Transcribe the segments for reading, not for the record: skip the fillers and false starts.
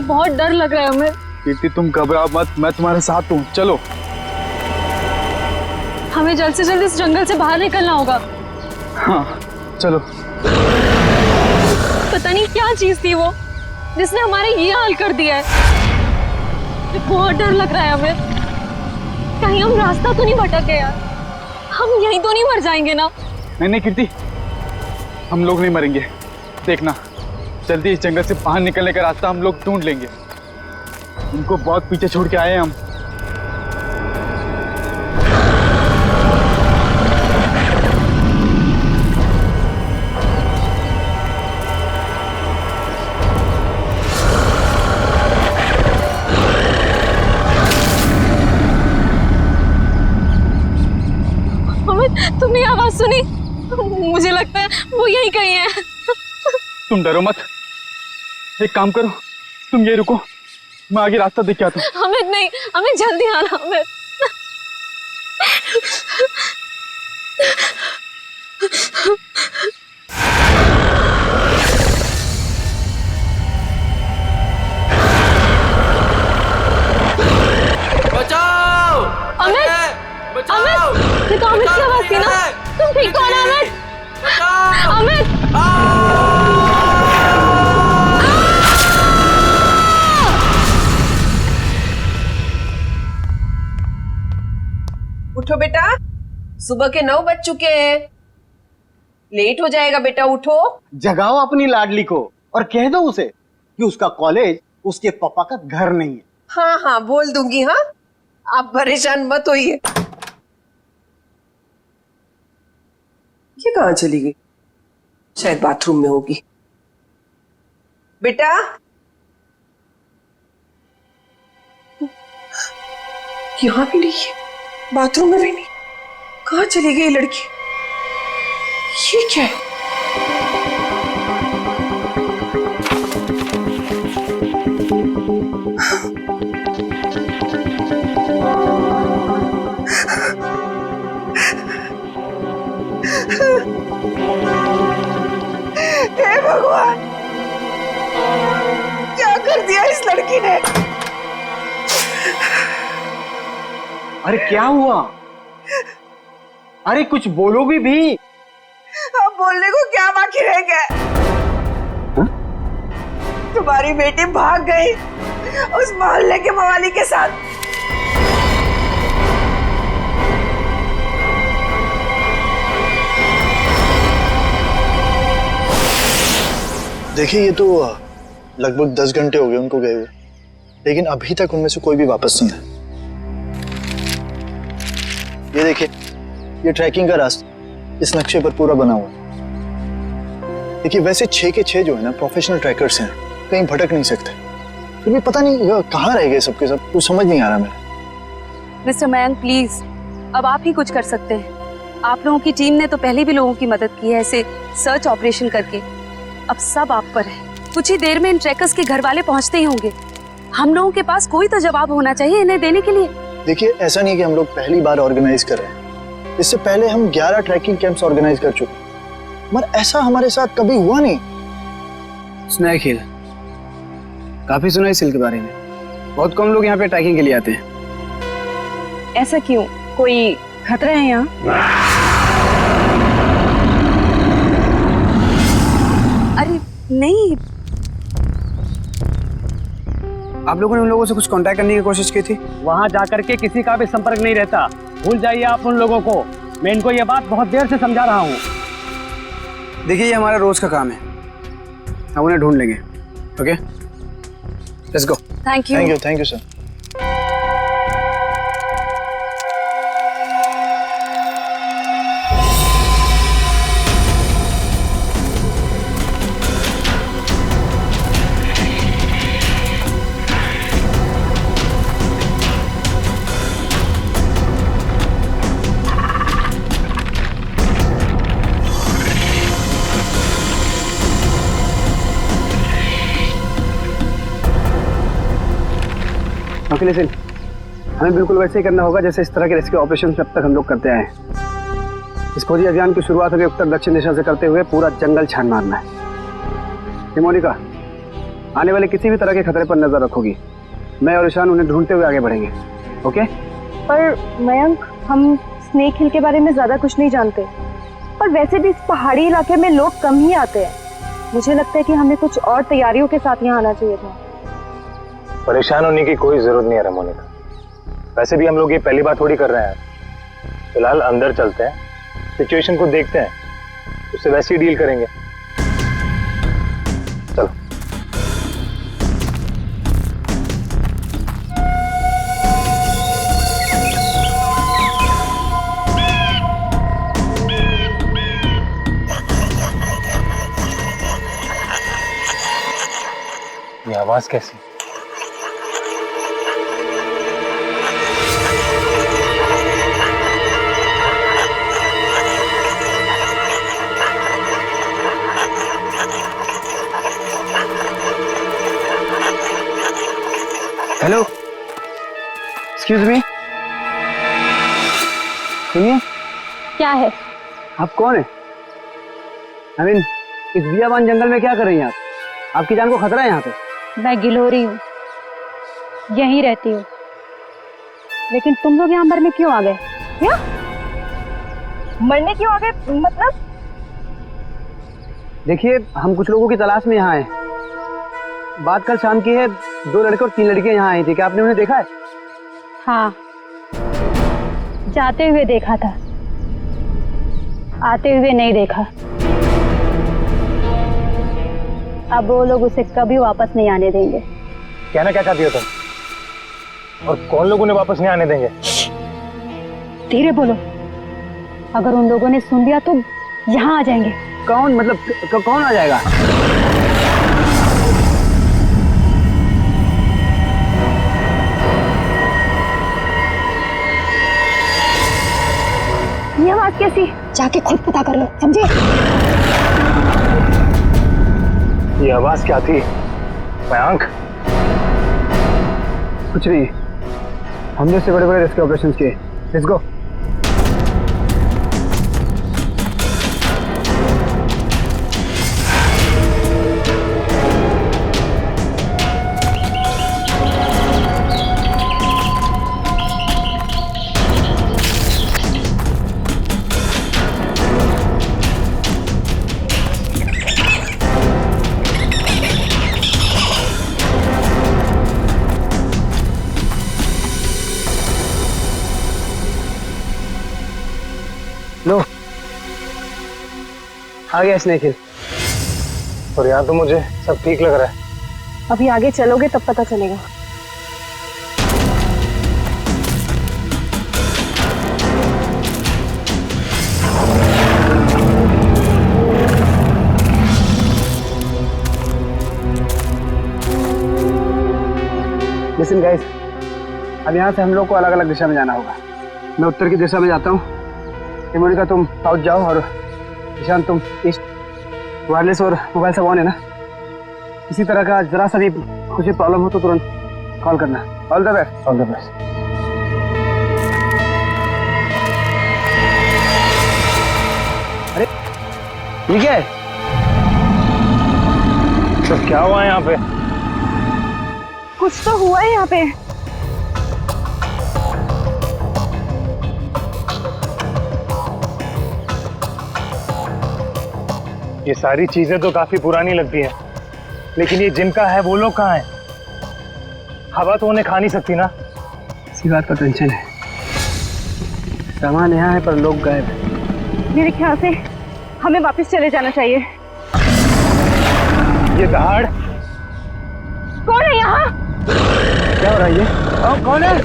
बहुत डर लग रहा है हमें। कीर्ति तुम घबराओ मत, मैं तुम्हारे साथ हूँ, चलो। हमें जल्द से जल्द इस जंगल से बाहर निकलना होगा। हाँ चलो। पता नहीं क्या चीज थी वो जिसने हमारे ये हाल कर दिया है। बहुत डर लग रहा है हमें। कहीं हम रास्ता तो नहीं भटक गए यार? हम यहीं तो नहीं मर जाएंगे ना? नहीं कीर्ति, हम लोग नहीं मरेंगे। देखना, जल्दी इस जंगल से बाहर निकलने का रास्ता हम लोग ढूंढ लेंगे। उनको बहुत पीछे छोड़ के आए हैं हम। तुमने आवाज सुनी? मुझे लगता है वो यहीं कहीं है। तुम डरो मत, एक काम करो, तुम ये रुको, मैं आगे रास्ता देख के आता हूँ। अमित नहीं, हमें जल्दी आना। अमित बचाओ! अमित! बचाओ! अमित! ये तो अमित की आवाज थी ना? तुम ठीक हो ना अमित? अमित! उठो बेटा, सुबह के 9 बज चुके हैं। लेट हो जाएगा बेटा, उठो। जगाओ अपनी लाडली को और कह दो उसे कि उसका कॉलेज उसके पापा का घर नहीं है। हाँ हाँ बोल दूंगी। हाँ, आप परेशान मत होइए। ये कहाँ चली गई? शायद बाथरूम में होगी। बेटा, यहाँ भी नहीं है, बाथरूम में भी नहीं। कहाँ चली गई लड़की? ये क्या है? हे भगवान, क्या कर दिया इस लड़की ने? अरे क्या हुआ? अरे कुछ बोलोगी भी? अब बोलने को क्या बाकी रह गया? तुम्हारी बेटी भाग गई उस मोहल्ले के मवाली के साथ। देखिए, ये तो लगभग 10 घंटे हो गए उनको गए हुए, लेकिन अभी तक उनमें से कोई भी वापस नहीं है। ये देखिए, ये ट्रैकिंग का रास्ता इस नक्शे पर पूरा बना हुआ है। देखिए, वैसे 6 के 6 जो है ना प्रोफेशनल ट्रैकर्स हैं, कहीं भटक नहीं सकते। फिर भी पता नहीं कहाँ रह गए सबके सब, कुछ समझ नहीं आ रहा मेरा। मिस्टर मयंक प्लीज, अब आप ही कुछ कर सकते हैं। आप लोगों की टीम ने तो पहले भी लोगों की मदद की है ऐसे सर्च ऑपरेशन करके। अब सब आप पर है। कुछ ही देर में इन ट्रैकर्स के घर वाले पहुंचते ही होंगे। हम लोगों के पास कोई तो जवाब होना चाहिए इन्हें देने के लिए। देखिए, ऐसा नहीं कि हम लोग पहली बार ऑर्गेनाइज कर रहे हैं। इससे पहले हम 11 ट्रैकिंग कैंप्स ऑर्गेनाइज कर चुके हैं, मगर ऐसा हमारे साथ कभी हुआ नहीं। स्नैक हिल, काफी सुना इस हिल के बारे में। बहुत कम लोग यहाँ पे ट्रैकिंग के लिए आते हैं। ऐसा क्यों? कोई खतरा है यहाँ? अरे नहीं, आप लोगों ने उन लोगों से कुछ कांटेक्ट करने की कोशिश की थी? वहां जाकर के किसी का भी संपर्क नहीं रहता। भूल जाइए आप उन लोगों को। मैं इनको ये बात बहुत देर से समझा रहा हूँ। देखिए, ये हमारा रोज का काम है, हम उन्हें ढूंढ लेंगे। Okay, let's go. Thank you. Thank you sir. Okay listen, हमें बिल्कुल वैसे ही करना होगा जैसे इस तरह के रेस्क्यू ऑपरेशन अब तक हम लोग करते आए हैं। इस खोजी अभियान की शुरुआत हमें उत्तर दक्षिण दिशा से करते हुए पूरा जंगल छान मारना है। मोनिका, आने वाले किसी भी तरह के खतरे पर नजर रखोगी। मैं और ईशान उन्हें ढूंढते हुए आगे बढ़ेंगे। ओके? पर मयंक, हम स्नेक हिल के बारे में ज्यादा कुछ नहीं जानते, और वैसे भी इस पहाड़ी इलाके में लोग कम ही आते हैं। मुझे लगता है कि हमें कुछ और तैयारियों के साथ यहाँ आना चाहिए था। परेशान होने की कोई जरूरत नहीं है रमोनिका। वैसे भी हम लोग ये पहली बार थोड़ी कर रहे हैं। फिलहाल अंदर चलते हैं, सिचुएशन को देखते हैं, उससे वैसे ही डील करेंगे। चलो। ये आवाज कैसी? हेलो, एक्सक्यूज मी, सुनिए। क्या है? आप कौन है? आई मीन, इस बियाबान जंगल में क्या कर रही हैं आप? आपकी जान को खतरा है यहाँ पे। मैं गिलोरी हूँ, यहीं रहती हूँ। लेकिन तुम लोग यहाँ मरने क्यों आ गए? क्या मरने क्यों आ गए? मतलब देखिए, हम कुछ लोगों की तलाश में यहाँ आए। बात कल शाम की है, 2 लड़के और 3 लड़कियां यहाँ आई थी। क्या आपने उन्हें देखा है? हाँ, जाते हुए देखा था, आते हुए नहीं देखा। अब वो लोग उसे कभी वापस नहीं आने देंगे। कहना क्या चाहती हो तुम? और कौन लोग उन्हें वापस नहीं आने देंगे? धीरे बोलो, अगर उन लोगों ने सुन लिया तो यहाँ आ जाएंगे। कौन? मतलब कौन आ जाएगा? ये आवाज कैसी? जाके खुद पता कर लो, समझे? ये आवाज क्या थी मयंक? कुछ नहीं, हमने इससे बड़े बड़े रेस्क्यू ऑपरेशन किए। Let's go. लो, आ गया स्नेक हिल। और यहाँ तो मुझे सब ठीक लग रहा है। अभी आगे चलोगे तब पता चलेगा। लिसन गाइस, अब यहाँ से हम लोग को अलग अलग दिशा में जाना होगा। मैं उत्तर की दिशा में जाता हूँ, मोनिका तुम साउथ जाओ, और ईशान तुम ईस्ट। वायरलेस और मोबाइल सब ऑन है ना? किसी तरह का जरा सा भी कुछ भी प्रॉब्लम हो तो तुरंत कॉल करना। All the best. All the best. अरे ये क्या है? तो क्या हुआ है यहाँ पे? कुछ तो हुआ है यहाँ पे। ये सारी चीजें तो काफी पुरानी लगती हैं, लेकिन ये जिनका है वो लोग कहाँ हैं? हवा तो उन्हें खा नहीं सकती ना? इसी बात का टेंशन है। सामान यहाँ है पर लोग गायब हैं। मेरे ख्याल से हमें वापस चले जाना चाहिए। ये दहाड़ कौन है यहाँ? क्या हो रहा है ये? कौन है?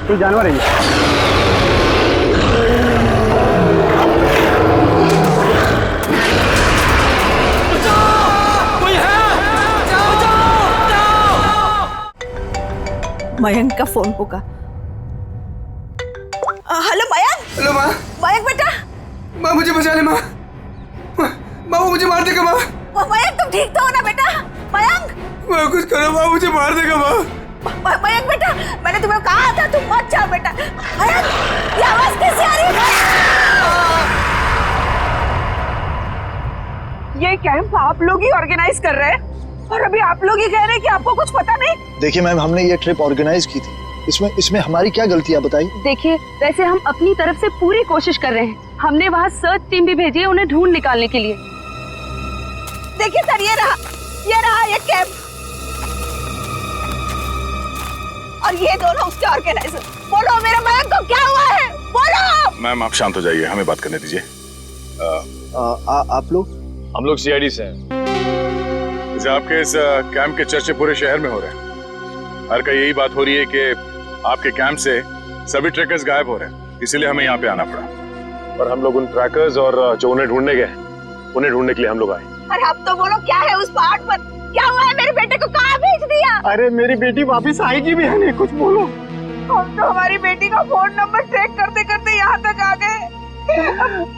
कोई जानवर है ये? मयंक का फोन पुका। हेलो मयंक। हेलो माँ। मयंक बेटा। माँ मुझे बचा ले माँ। माँ वो मुझे मार देगा माँ। मयंक तुम ठीक तो हो ना बेटा? मयंक। माँ कुछ करो माँ, मुझे मार देगा माँ। मयंक बेटा, मैंने तुम्हें कहा था तुम मत जाओ बेटा। मयंक, ये आवाज कैसे आ रही है? ये कैंप आप लोग ही ऑर्गेनाइज कर रहे हैं? और अभी आप लोग ये कह रहे हैं कि आपको कुछ पता नहीं। देखिए मैम, हमने ये ट्रिप ऑर्गेनाइज की थी, इसमें हमारी क्या गलती है बताइए। देखिए, वैसे हम अपनी तरफ से पूरी कोशिश कर रहे हैं। हमने वहाँ सर्च टीम भी भेजी है उन्हें ढूंढ निकालने के लिए। देखिए सर, ये कैंप और ये दोनों उसके ऑर्गेनाइजर। बोलो मेरे मयंक को क्या हुआ है, बोलो। मैम आप शांत हो जाइए, हमें बात करने दीजिए। आप लोग? हम लोग सीआईडी से हैं। जैसे आपके इस कैंप के चर्चे पूरे शहर में हो रहे हैं। हर का यही बात हो रही है कि आपके कैंप से सभी ट्रैकर्स गायब हो रहे हैं, इसीलिए हमें यहाँ पे आना पड़ा। और हम लोग उन ट्रैकर्स और जो उन्हें ढूंढने गए, उन्हें ढूंढने के लिए हम लोग आए। अरे अब तो बोलो, क्या है उस पहाड़ पर, क्या हुआ है, मेरे बेटे को कहाँ भेज दिया? अरे मेरी बेटी वापस आएगी भी है नहीं, कुछ बोलो। हम तो हमारी बेटी का फोन नंबर ट्रैक करते करते यहाँ तक आ गए।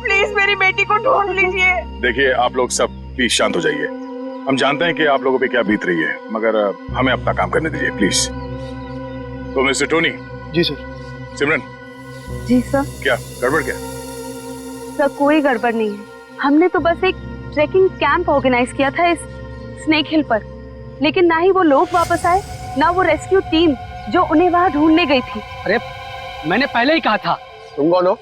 प्लीज मेरी बेटी को ढूंढ लीजिए। देखिए आप लोग सब प्लीज शांत हो जाइए। हम जानते हैं कि आप लोगों पे क्या बीत रही है, मगर हमें अपना काम करने दीजिए प्लीज। तो मिस्टर टोनी। जी सर। सिमरन। जी सर। क्या गड़बड़ क्या? सर कोई गड़बड़ नहीं है। हमने तो बस एक ट्रैकिंग कैंप ऑर्गेनाइज किया था इस स्नेक हिल पर, लेकिन ना ही वो लोग वापस आए, ना वो रेस्क्यू टीम जो उन्हें वहाँ ढूंढने गई थी। अरे मैंने पहले ही कहा था। तुम कौन हो?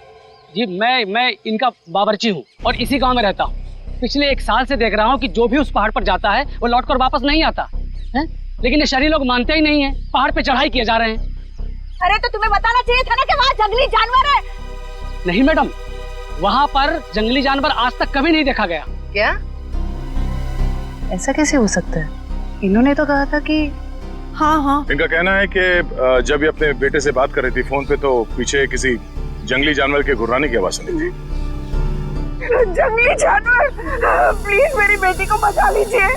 जी मैं इनका बावर्ची हूँ और इसी गांव में रहता हूँ। पिछले 1 साल से देख रहा हूँ कि जो भी उस पहाड़ पर जाता है वो लौटकर वापस नहीं आता है, लेकिन ये शहरी लोग मानते ही नहीं है, पहाड़ पे चढ़ाई किए जा रहे हैं। अरे तो तुम्हें बताना चाहिए था ना कि वहाँ जंगली जानवर है। नहीं मैडम, वहाँ पर जंगली जानवर आज तक कभी नहीं देखा गया। क्या? ऐसा कैसे हो सकता है? इन्होंने तो कहा था कि हाँ। इनका कहना है कि जब ये अपने बेटे से बात कर रही थी फोन पे, तो पीछे किसी जंगली जानवर के गुर्राने की आवाज सुनी थी। जंगली जानवर, प्लीज मेरी बेटी को बचा लीजिए।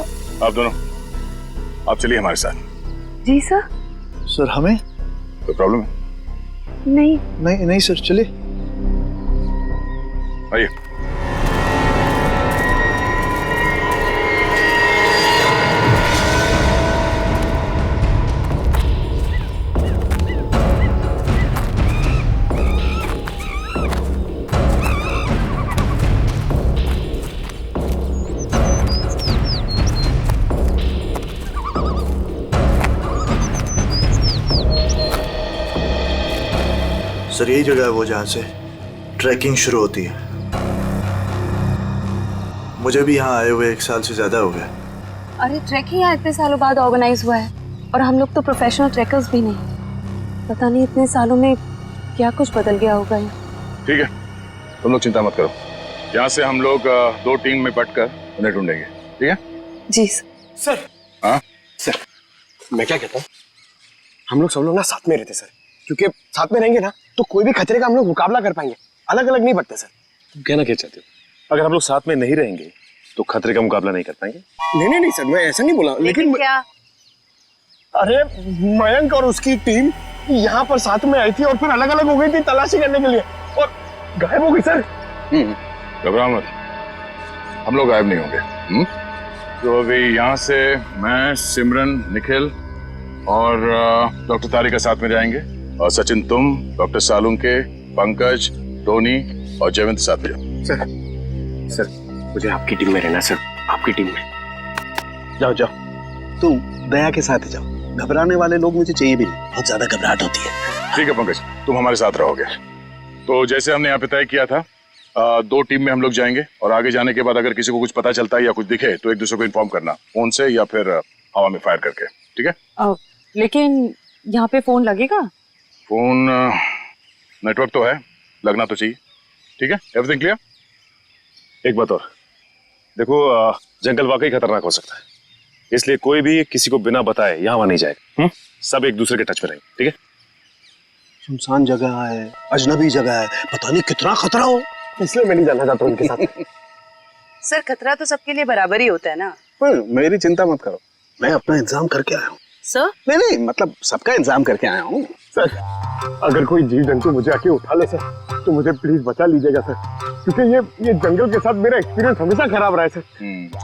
आप दोनों आप चलिए हमारे साथ। जी सर। सर हमें कोई प्रॉब्लम है? नहीं सर, चलिए। आइए। सर यही जगह है वो जहाँ से ट्रैकिंग शुरू होती है। मुझे भी यहाँ आए हुए 1 साल से ज्यादा हो गया। अरे ट्रैकिंग यहाँ इतने सालों बाद ऑर्गेनाइज हुआ है और हम लोग तो प्रोफेशनल ट्रैकर्स भी नहीं। पता नहीं इतने सालों में क्या कुछ बदल गया होगा। ठीक है, तुम लोग चिंता मत करो। यहाँ से हम लोग 2 टीम में बंटकर उन्हें ढूंढेंगे, ठीक है? जी सर। हाँ सर, मैं क्या कहता हूँ, हम लोग सब लोग ना साथ में रहते सर, क्योंकि साथ में रहेंगे ना तो कोई भी खतरे का हम लोग मुकाबला कर पाएंगे। अलग अलग नहीं बढ़ते सर। तुम कहना क्या चाहते हो? अगर हम लोग साथ में नहीं रहेंगे तो खतरे का मुकाबला नहीं कर पाएंगे? नहीं सर, मैं ऐसा नहीं बोला, लेकिन क्या? अरे मयंक और उसकी टीम यहाँ पर साथ में आई थी और फिर अलग अलग हो गई थी तलाशी करने के लिए और गायब हो गई सर। घबराओ मत, हम लोग गायब नहीं होंगे। तो अभी यहाँ से मैं, सिमरन, निखिल और डॉक्टर तारिका साथ में जाएंगे, और सचिन तुम, डॉक्टर सालुंके, पंकज, टोनी और जयवंत साथ में जाओ। सर मुझे आपकी टीम में रहना सर, आपकी टीम में। जाओ तुम दया के साथ जाओ, घबराने वाले लोग मुझे चाहिए भी नहीं, बहुत ज्यादा घबराहट होती है। ठीक है पंकज, तुम हमारे साथ रहोगे। तो जैसे हमने यहाँ पे तय किया था, 2 टीम में हम लोग जाएंगे और आगे जाने के बाद अगर किसी को कुछ पता चलता है या कुछ दिखे तो एक दूसरे को इन्फॉर्म करना, फोन से या फिर हवा में फायर करके, ठीक है? लेकिन यहाँ पे फोन लगेगा? फोन नेटवर्क तो है, लगना तो चाहिए। ठीक है, एवरीथिंग क्लियर? एक बात और देखो, जंगल वाकई खतरनाक हो सकता है, इसलिए कोई भी किसी को बिना बताए यहाँ वहां नहीं जाएगा। सब एक दूसरे के टच में रहेंगे, ठीक है? सुनसान जगह है, अजनबी जगह है, पता नहीं कितना खतरा हो, इसलिए मैं नहीं जाना चाहता उनके साथ। सर खतरा तो सबके लिए बराबर ही होता है ना। पर मेरी चिंता मत करो, मैं अपना इंतजाम करके आया हूँ। सर? नहीं मतलब सबका इंतजाम करके आया हूँ। सर अगर कोई जीव जंतु मुझे आके उठा ले सर तो मुझे प्लीज बचा लीजिएगा सर, क्योंकि ये जंगल के साथ मेरा एक्सपीरियंस हमेशा खराब रहा है सर।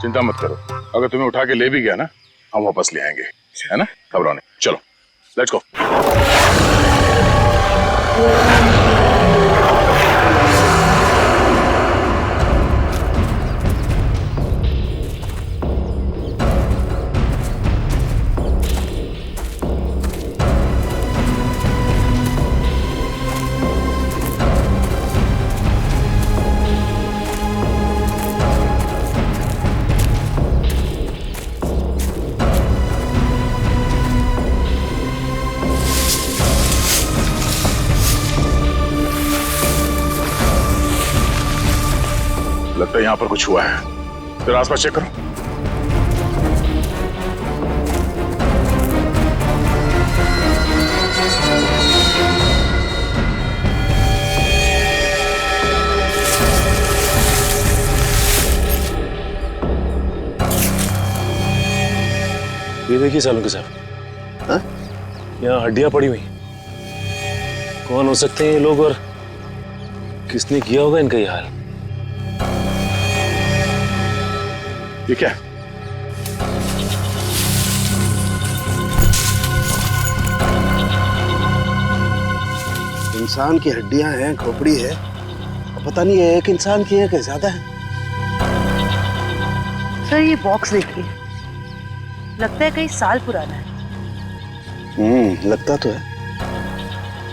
चिंता मत करो, अगर तुम्हें उठा के ले भी गया ना, हम वापस ले आएंगे, है ना? घबराओ नहीं, चलो लेट्स गो। लगता है यहाँ पर कुछ हुआ है। जरा आसपास चेक करो। ये देखिए सालों के साहब, हाँ? यहाँ हड्डियां पड़ी हुई। कौन हो सकते हैं ये लोग और किसने किया होगा इनका ये हाल? ये क्या? इंसान की हड्डियां हैं, खोपड़ी है, पता नहीं है एक इंसान की है कि ज्यादा है। सर ये बॉक्स देखिए, लगता है कई साल पुराना है। लगता तो है।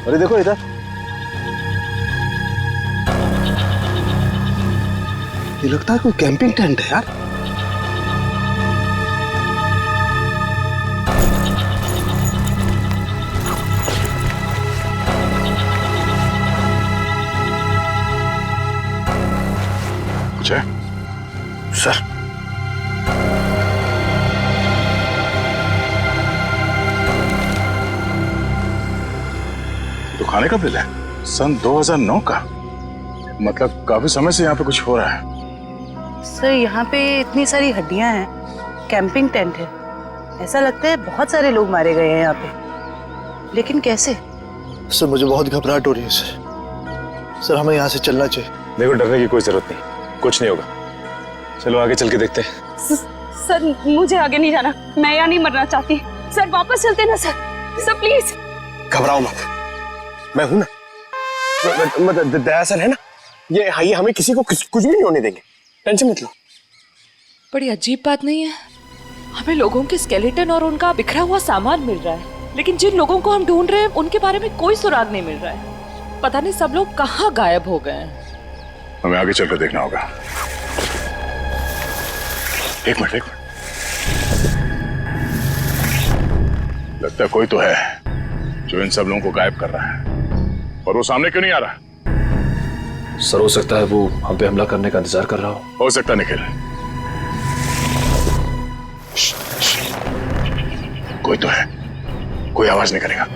अरे देखो इधर, ये लगता है कोई कैंपिंग टेंट है यार। कुछ है? सर तो खाने का बिल है सन 2009 का। मतलब काफी समय से यहाँ पे कुछ हो रहा है। सर यहाँ पे इतनी सारी हड्डियां हैं, कैंपिंग टेंट है, ऐसा लगता है बहुत सारे लोग मारे गए हैं यहाँ पे। लेकिन कैसे? सर मुझे बहुत घबराहट हो रही है सर। सर हमें यहाँ से चलना चाहिए। देखो डरने की कोई जरूरत नहीं, कुछ नहीं होगा। चलो आगे चल के देखते हैं। सर मुझे आगे नहीं जाना, मैं यहाँ नहीं मरना चाहती। सर वापस चलते ना सर, सर प्लीज। घबराओ मत, मैं हूं ना। मतलब दया सर है ना, ये हमें किसी को कुछ भी नहीं होने देंगे, टेंशन मत लो। बड़ी अजीब बात नहीं है, हमें लोगों के स्केलेटन और उनका बिखरा हुआ सामान मिल रहा है, लेकिन जिन लोगों को हम ढूंढ रहे हैं उनके बारे में कोई सुराग नहीं मिल रहा है। पता नहीं सब लोग कहाँ गायब हो गए हैं। हमें आगे चलकर देखना होगा। एक मिनट। लगता है कोई तो है जो इन सब लोगों को गायब कर रहा है, और वो सामने क्यों नहीं आ रहा? सर हो सकता है वो हम पे हमला करने का इंतजार कर रहा हो सकता निखिल। कोई तो है, कोई आवाज नहीं करेगा।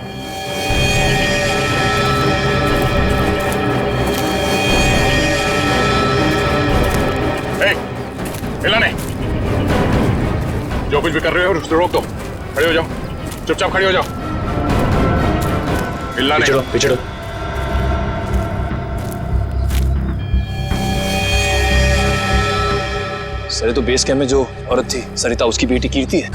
हिला नहीं, जो कुछ भी कर रहे हो उसको रोक दो। खड़े हो जाओ, चुपचाप खड़े हो जाओ, हिलना नहीं। पिछड़ो। सर तो बेस कैंप में जो औरत थी सरिता, उसकी बेटी कीर्ति है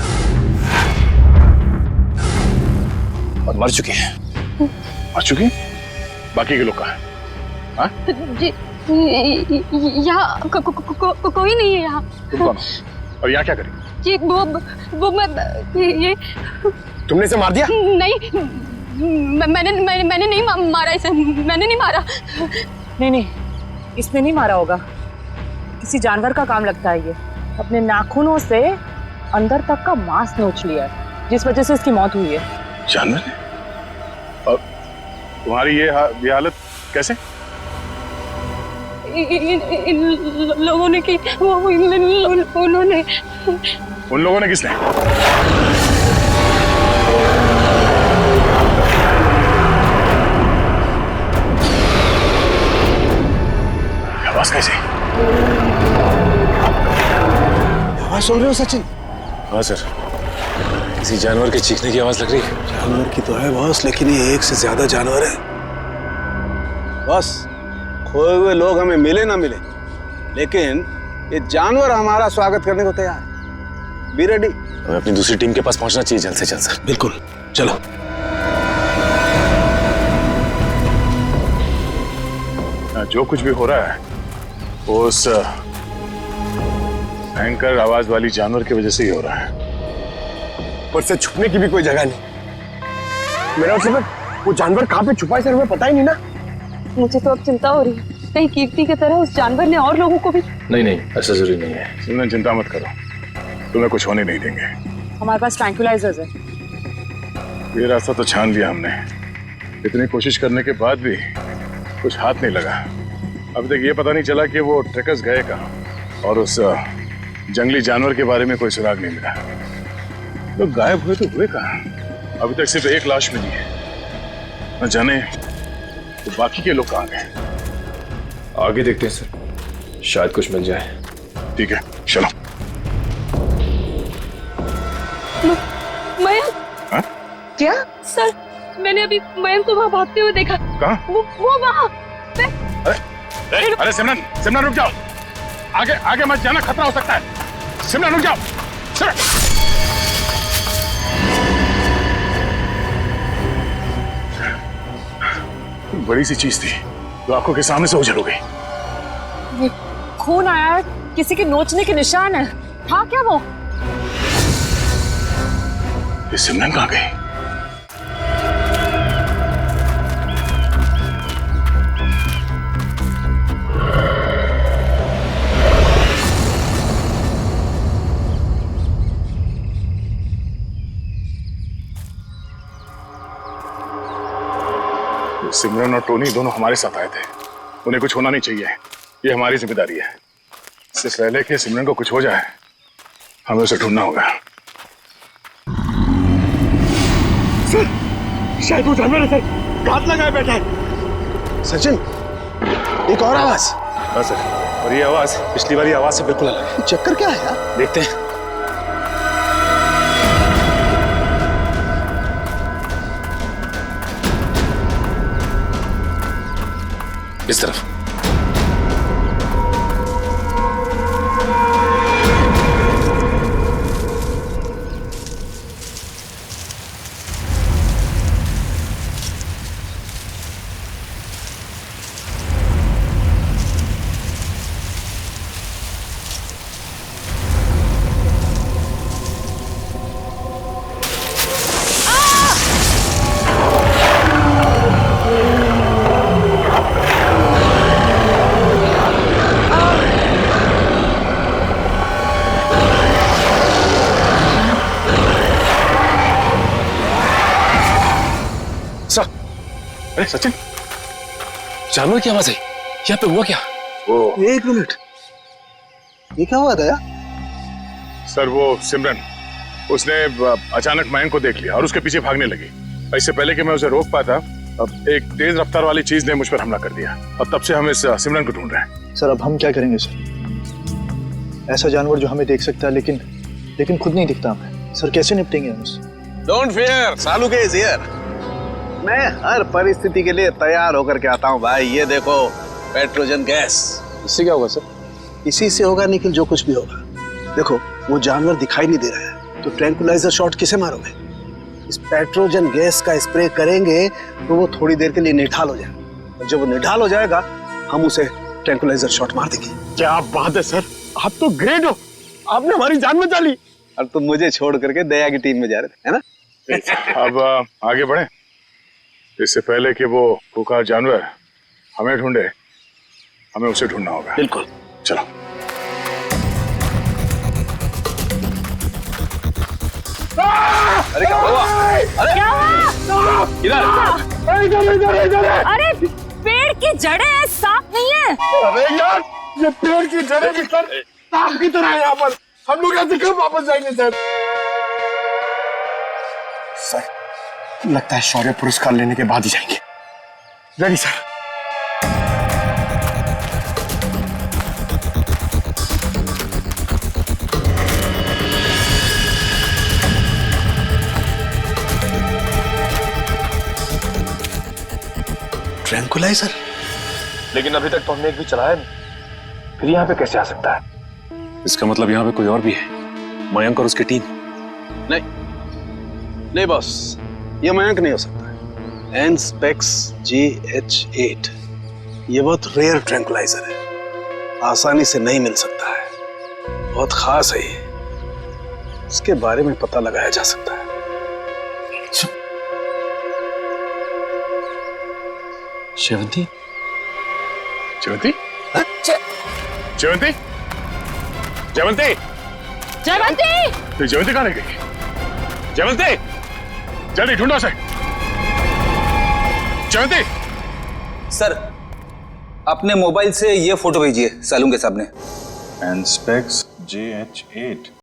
और मर चुकी है। मर चुकी? बाकी के लोग कहाँ हैं? हाँ? जी यहाँ कोई नहीं है यहाँ। तुम कौन हो? और यहाँ क्या करें? जी वो मैं ये तुमने इसे मार दिया? नहीं, मैंने नहीं मारा इसे, मैंने नहीं मारा। नहीं, इसने नहीं मारा होगा, किसी जानवर का काम लगता है। ये अपने नाखूनों से अंदर तक का मांस नोच लिया है, जिस वजह से इसकी मौत हुई है। जानवर ने? और तुम्हारी ये हालत कैसे? इन लोगों ने की। उन्होंने। उन लोगों ने किसने? आवाज कैसे? आवाज सुन रहे हो सचिन? हाँ सर, किसी जानवर के चीखने की आवाज लग रही है। जानवर की तो है बॉस, लेकिन ये एक से ज्यादा जानवर है। बस खोए हुए लोग हमें मिले ना मिले, लेकिन ये जानवर हमारा स्वागत करने को तैयार है। Be ready. हमें अपनी दूसरी टीम के पास पहुंचना चाहिए जल्द से जल्द सर। बिल्कुल, चलो। जो कुछ भी हो रहा है वो उस भयंकर आवाज वाली जानवर की वजह से ही हो रहा है। पर से छुपने की भी कोई जगह नहीं। मेरा मतलब वो जानवर कहाँ पे छुपा है सर, हमें पता ही नहीं ना। मुझे तो अब चिंता हो रही है, कहीं कीर्ति की तरह उस जानवर ने और लोगों को भी। नहीं, ऐसा जरूरी नहीं है। सिमरन चिंता मत करो, तुम्हें कुछ होने नहीं देंगे। हमारे पास ट्रैंक्विलाइजर्स है। ये रास्ता तो छान लिया हमने, इतनी कोशिश करने के बाद भी कुछ हाथ नहीं लगा। अभी तक ये पता नहीं चला कि वो ट्रैकर्स गए कहाँ और उस जंगली जानवर के बारे में कोई सुराग नहीं मिला। तो गायब हुए तो हुए कहाँ? अभी तक सिर्फ एक लाश मिली है, न जाने तो बाकी के लोग कहाँ गए। आगे देखते हैं सर, शायद कुछ मिल जाए। ठीक है, चलो। मयंक। हाँ? क्या? सर, मैंने अभी मयंक को वहाँ भागते हुए देखा। कहाँ? वो वहाँ। अरे सिमरन, सिमरन रुक जाओ, आगे आगे मत जाना, खतरा हो सकता है। सिमरन रुक जाओ। बड़ी सी चीज थी जो आंखों के सामने से ओझल हो गई। खून आया है, किसी के नोचने के निशान है। हाँ क्या वो? ये सिमरन कहाँ गई? सिमरन और टोनी दोनों हमारे साथ आए थे, उन्हें कुछ होना नहीं चाहिए, ये हमारी जिम्मेदारी है। इससे पहले कि सिमरन को कुछ हो जाए हमें उसे ढूंढना होगा। सर, शायद वो जानवर है सर, घात लगाए बैठा है। सचिन, एक और आवाज। हाँ सर, और ये आवाज पिछली वाली आवाज से बिल्कुल अलग है। चक्कर क्या है यार? देखते हैं। इस तरफ। अरे सचिन, जानवर की आवाज है, यहाँ पे हुआ क्या? एक मिनट, ये क्या हुआ था? सर वो सिमरन, उसने अचानक मयंक को देख लिया और उसके पीछे भागने लगी। इससे पहले कि मैं उसे रोक पाता, अब एक तेज रफ्तार वाली चीज ने मुझ पर हमला कर दिया और तब से हम इस सिमरन को ढूंढ रहे हैं। सर अब हम क्या करेंगे सर? ऐसा जानवर जो हमें देख सकता है लेकिन खुद नहीं दिखता हमें। सर कैसे निपटेंगे हम उससे? डोंट फियर, सालू के इज हियर। मैं हर परिस्थिति के लिए तैयार होकर के आता हूँ भाई। ये देखो, पेट्रोजन गैस। इससे क्या होगा सर? इसी से होगा निखिल, जो कुछ भी होगा। देखो, वो जानवर दिखाई नहीं दे रहा है, तो ट्रैंकुलाइजर शॉट किसे मारोगे? इस पेट्रोजन गैस का स्प्रे करेंगे तो वो थोड़ी देर के लिए निढाल हो जाएगा, और जब वो निढाल हो जाएगा हम उसे ट्रैंकुलाइजर शॉट मार देंगे। क्या बात है सर, आप तो ग्रेट हो, आपने हमारी जान बचा ली। और तुम मुझे छोड़ करके दया की टीम में जा रहे थे, है ना? अब आगे बढ़े, इससे पहले कि वो भूखा जानवर हमें ढूंढे, हमें उसे ढूंढना होगा। बिल्कुल, चलो। अरे क्या हुआ? अरे क्या हुआ? इधर। अरे पेड़ की जड़ें हैं, सांप नहीं है। अरे यार, ये पेड़ की जड़ें भी सर सांप की तरह है यहाँ पर। हम लोग यहाँ से कब वापस जाएंगे सर? सर लगता है शौर्य पुरस्कार लेने के बाद ही जाएंगे। Ready sir. ट्रैंकुलाइजर? लेकिन अभी तक तो हमने एक भी चलाया नहीं, फिर यहाँ पे कैसे आ सकता है? इसका मतलब यहाँ पे कोई और भी है, मयंक और उसकी टीम। नहीं बॉस, ये मयंक नहीं हो सकता है। एनस्पेक्स GH8 ये बहुत रेयर ट्रैंकुलाइजर है, आसानी से नहीं मिल सकता है, बहुत खास है ये, इसके बारे में पता लगाया जा सकता है। शेवंती? जयवंती? जयवंती? जयवंती? जयवंती! तो जयवंती कहाँ रह गई? जयवंती! जल्दी ढूंढो उसे। जयवंती! सर अपने मोबाइल से ये फोटो भेजिए सालून के सामने। And specs JH8